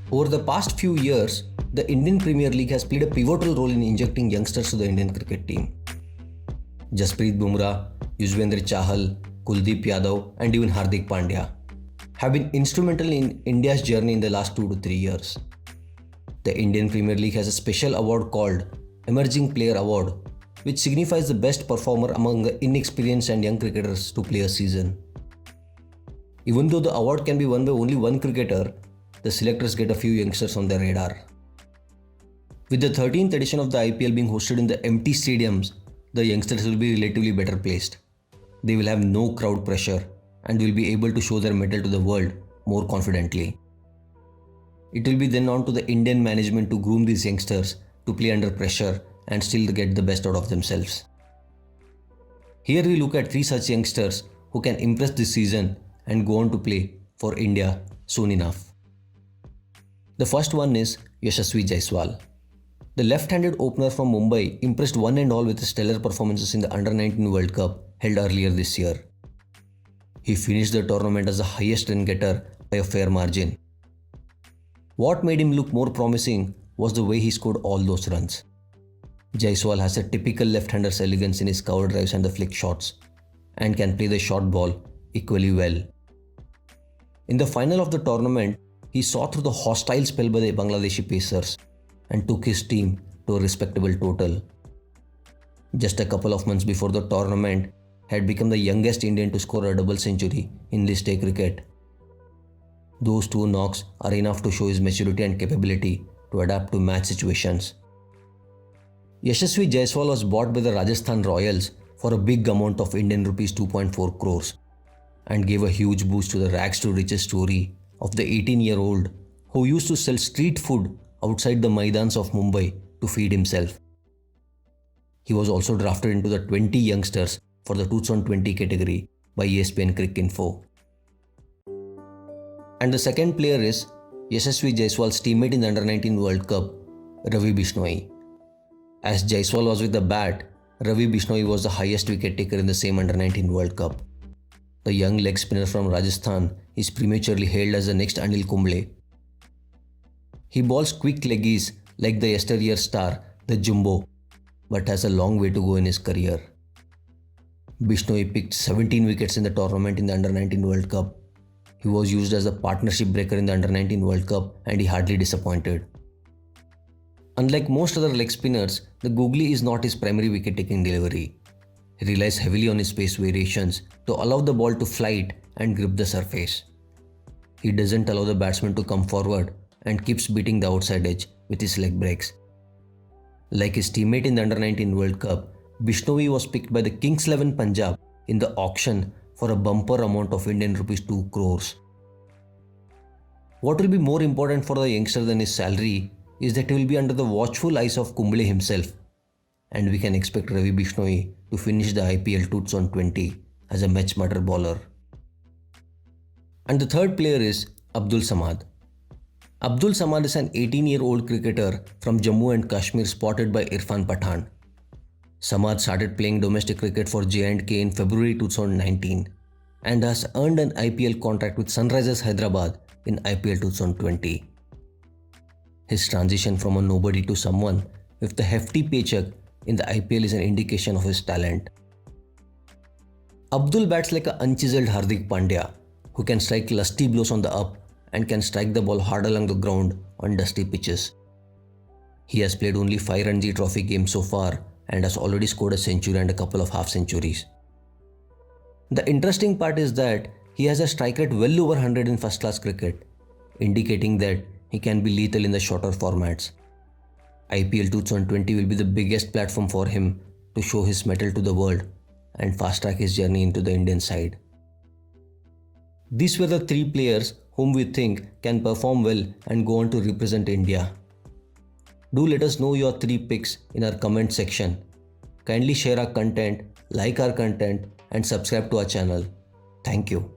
Over the past few years, the Indian Premier League has played a pivotal role in injecting youngsters to the Indian cricket team. Jasprit Bumrah, Yuzvendra Chahal, Kuldeep Yadav, and even Hardik Pandya have been instrumental in India's journey in the last 2 to 3 years. The Indian Premier League has a special award called Emerging Player Award, which signifies the best performer among the inexperienced and young cricketers to play a season. Even though the award can be won by only one cricketer, the selectors get a few youngsters on their radar. With the 13th edition of the IPL being hosted in the empty stadiums, the youngsters will be relatively better placed. They will have no crowd pressure and will be able to show their mettle to the world more confidently. It will be then on to the Indian management to groom these youngsters to play under pressure and still get the best out of themselves. Here we look at 3 such youngsters who can impress this season and go on to play for India soon enough. The first one is Yashasvi Jaiswal. The left-handed opener from Mumbai impressed one and all with his stellar performances in the Under-19 World Cup held earlier this year. He finished the tournament as the highest run getter by a fair margin. What made him look more promising was the way he scored all those runs. Jaiswal has a typical left-hander's elegance in his cover drives and the flick shots, and can play the short ball equally well. In the final of the tournament, he saw through the hostile spell by the Bangladeshi pacers and took his team to a respectable total. Just a couple of months before the tournament, had become the youngest Indian to score a double century in List A cricket. Those 2 knocks are enough to show his maturity and capability to adapt to match situations. Yashasvi Jaiswal was bought by the Rajasthan Royals for a big amount of Indian rupees 2.4 crores and gave a huge boost to the rags to riches story of the 18-year-old who used to sell street food outside the Maidans of Mumbai to feed himself. He was also drafted into the 20 youngsters for the 2020 category by ESPN Cricinfo. And the second player is Yashasvi Jaiswal's teammate in the Under-19 World Cup, Ravi Bose. As Jaiswal was with the bat, Ravi Bose was the highest wicket taker in the same Under-19 World Cup. The young leg spinner from Rajasthan is prematurely hailed as the next Anil Kumble. He bowls quick leggies like the yesteryear star, the Jumbo, but has a long way to go in his career. Bishnoi picked 17 wickets in the tournament in the Under-19 World Cup. He was used as a partnership breaker in the Under-19 World Cup and he hardly disappointed. Unlike most other leg spinners, the googly is not his primary wicket-taking delivery. He relies heavily on his pace variations to allow the ball to flight and grip the surface. He doesn't allow the batsman to come forward and keeps beating the outside edge with his leg breaks. Like his teammate in the Under-19 World Cup, Bishnoi was picked by the Kings 11 Punjab in the auction for a bumper amount of Indian rupees 2 crores. What will be more important for the youngster than his salary is that he will be under the watchful eyes of Kumble himself, and we can expect Ravi Bishnoi to finish the IPL 2020 as a match-matter bowler. And the third player is Abdul Samad. Abdul Samad is an 18-year-old cricketer from Jammu and Kashmir spotted by Irfan Pathan. Samad started playing domestic cricket for J&K in February 2019 and has earned an IPL contract with Sunrisers Hyderabad in IPL 2020. His transition from a nobody to someone with a hefty paycheck in the IPL is an indication of his talent. Abdul bats like an unchiseled Hardik Pandya, who can strike lusty blows on the up and can strike the ball hard along the ground on dusty pitches. He has played only 5 Ranji Trophy games so far and has already scored a century and a couple of half centuries. The interesting part is that he has a strike rate well over 100 in first-class cricket, indicating that he can be lethal in the shorter formats. IPL 2020 will be the biggest platform for him to show his mettle to the world and fast-track his journey into the Indian side. These were the 3 players whom we think can perform well and go on to represent India. Do let us know your 3 picks in our comment section. Kindly share our content, like our content and subscribe to our channel. Thank you.